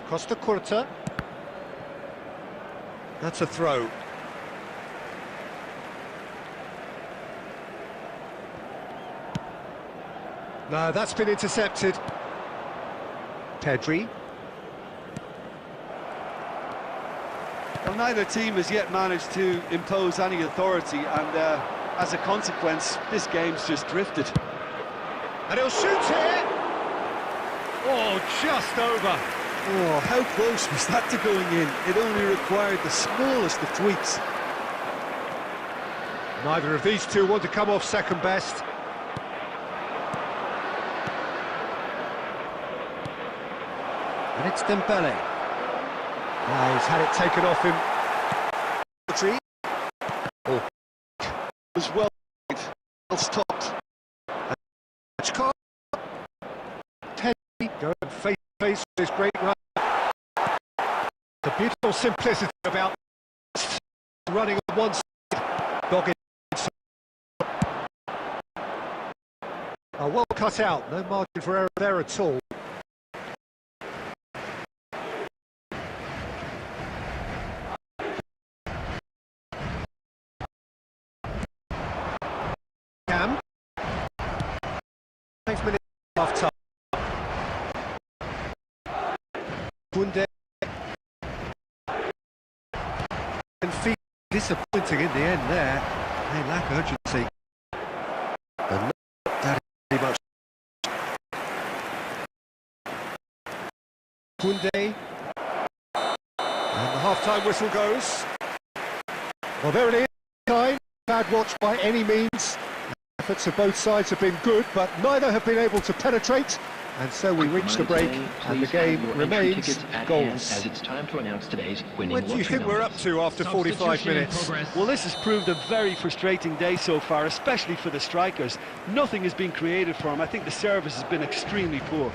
Costa-Curta. That's a throw. No, that's been intercepted. Pedri. Well, neither team has yet managed to impose any authority, and as a consequence, this game's just drifted. And he'll shoot here! Oh, just over. Oh, how close was that to going in? It only required the smallest of tweaks. Neither of these two want to come off second best. And it's Dembele. He's had it taken off him. Oh, was well stopped. Pedri going face to face with his great run. The beautiful simplicity about running on one side, dogged. Well cut out, no margin for error there at all. Cam. 5 minutes half time. Kunde. And feet disappointing in the end there. They lack urgency. And not that much. Kunde. And the half-time whistle goes. Well, there it is. Time. Bad watch by any means. Efforts of both sides have been good, but neither have been able to penetrate. And so we reach the break, and the game remains goalless. As it's time to announce today's winning. What do you think we're up to after 45 minutes? Well, this has proved a very frustrating day so far, especially for the strikers. Nothing has been created for them. I think the service has been extremely poor.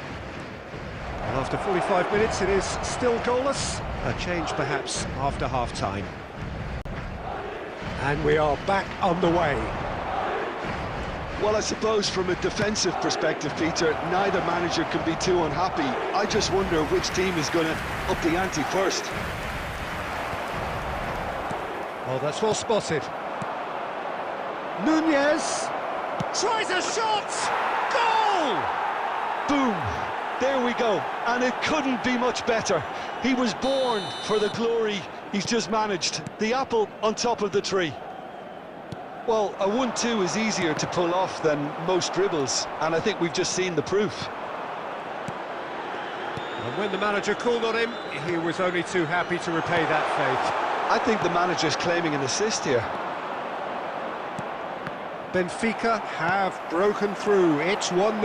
Well, after 45 minutes, it is still goalless. A change, perhaps, after half-time. And we are back underway. Well, I suppose from a defensive perspective, Peter, neither manager can be too unhappy. I just wonder which team is going to up the ante first. Oh, that's well spotted. Nunez tries a shot! Goal! Boom! There we go. And it couldn't be much better. He was born for the glory he's just managed. The apple on top of the tree. Well, a 1-2 is easier to pull off than most dribbles, and I think we've just seen the proof. A When the manager called on him, he was only too happy to repay that fate. I think the manager's claiming an assist here. Benfica have broken through. It's 1-0.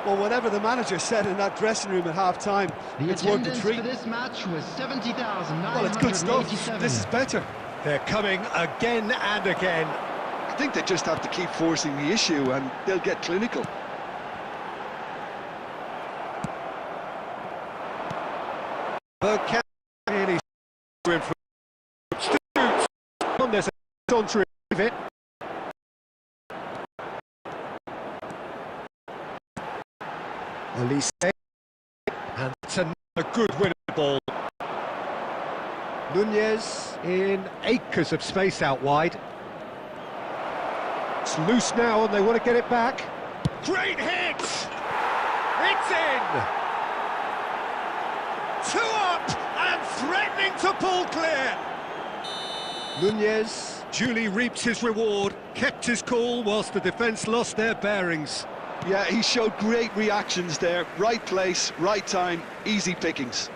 Well, whatever the manager said in that dressing room at half-time, it's worth the treat. For this match was 70,987. Well, it's good stuff. This is better. They're coming again and again. I think they just have to keep forcing the issue and they'll get clinical. Bergkamp really in for Stoots. There's a on to it. Elise, and it's another good winning ball. Nunez in acres of space out wide. It's loose now and they want to get it back. Great hit! It's in! 2 up and threatening to pull clear. Nunez duly reaps his reward, kept his cool whilst the defence lost their bearings. Yeah, he showed great reactions there. Right place, right time, easy pickings.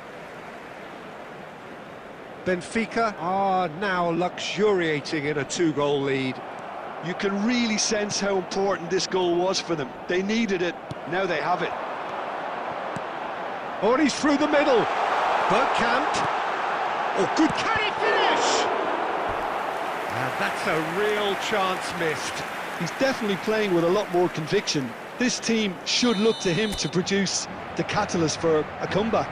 Benfica are now luxuriating in a 2-goal lead. You can really sense how important this goal was for them. They needed it, now they have it. Oh, and he's through the middle. Bergkamp. Oh, good, can he finish? And that's a real chance missed. He's definitely playing with a lot more conviction. This team should look to him to produce the catalyst for a comeback.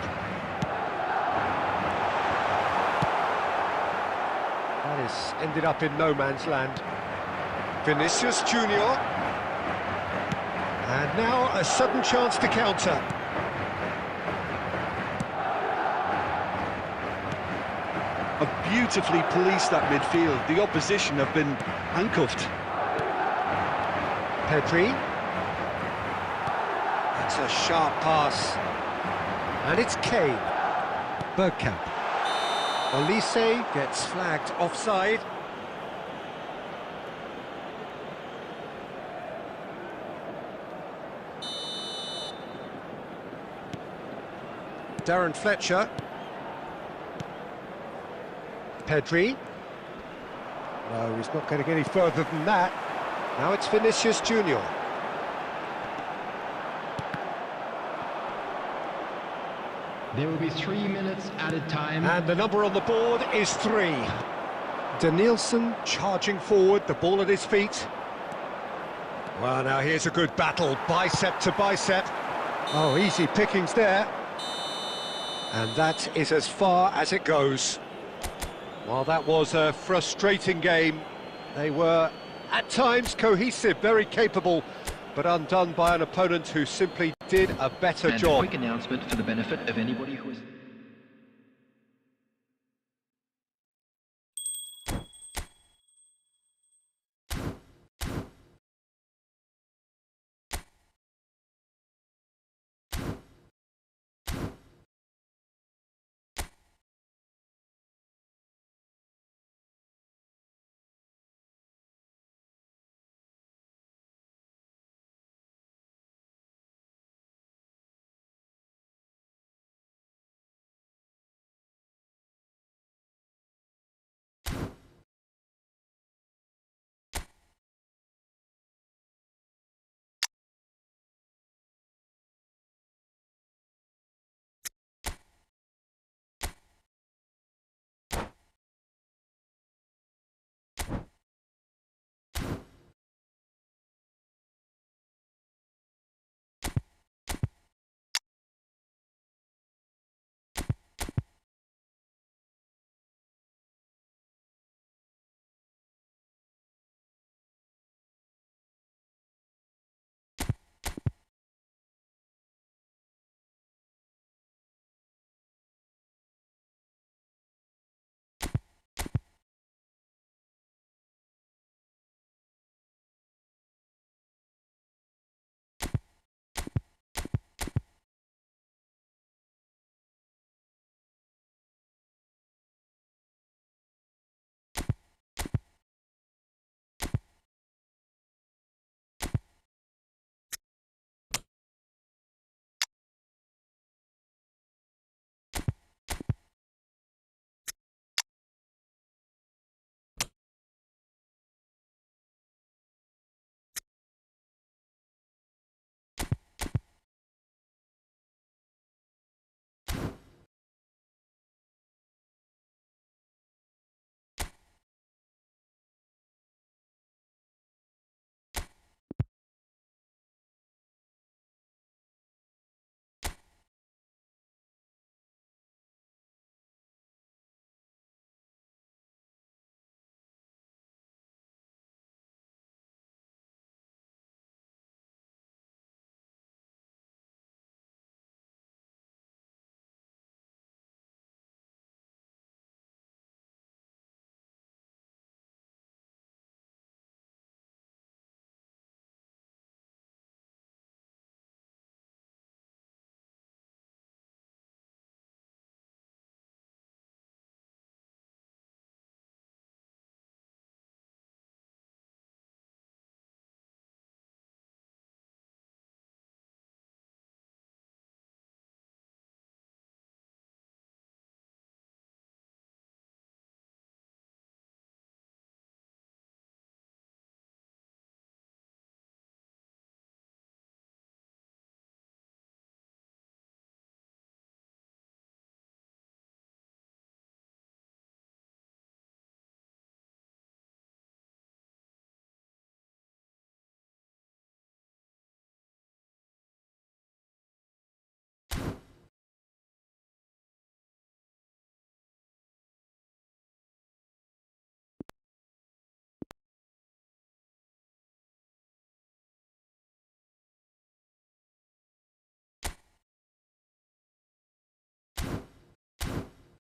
That has ended up in no man's land. Vinicius Junior. And now a sudden chance to counter. Have beautifully policed that midfield. The opposition have been handcuffed. Pedri. It's a sharp pass. And it's Kane. Bergkamp. Olise gets flagged offside. Darren Fletcher. Pedri. No, he's not going to get any further than that. Now it's Vinicius Junior. There will be 3 minutes added time. And the number on the board is 3. Danielson charging forward, the ball at his feet. Well, now here's a good battle, bicep to bicep. Oh, easy pickings there. And that is as far as it goes. Well, that was a frustrating game. They were, at times, cohesive, very capable, but undone by an opponent who simply did a better job. A quick announcement for the benefit of anybody who is...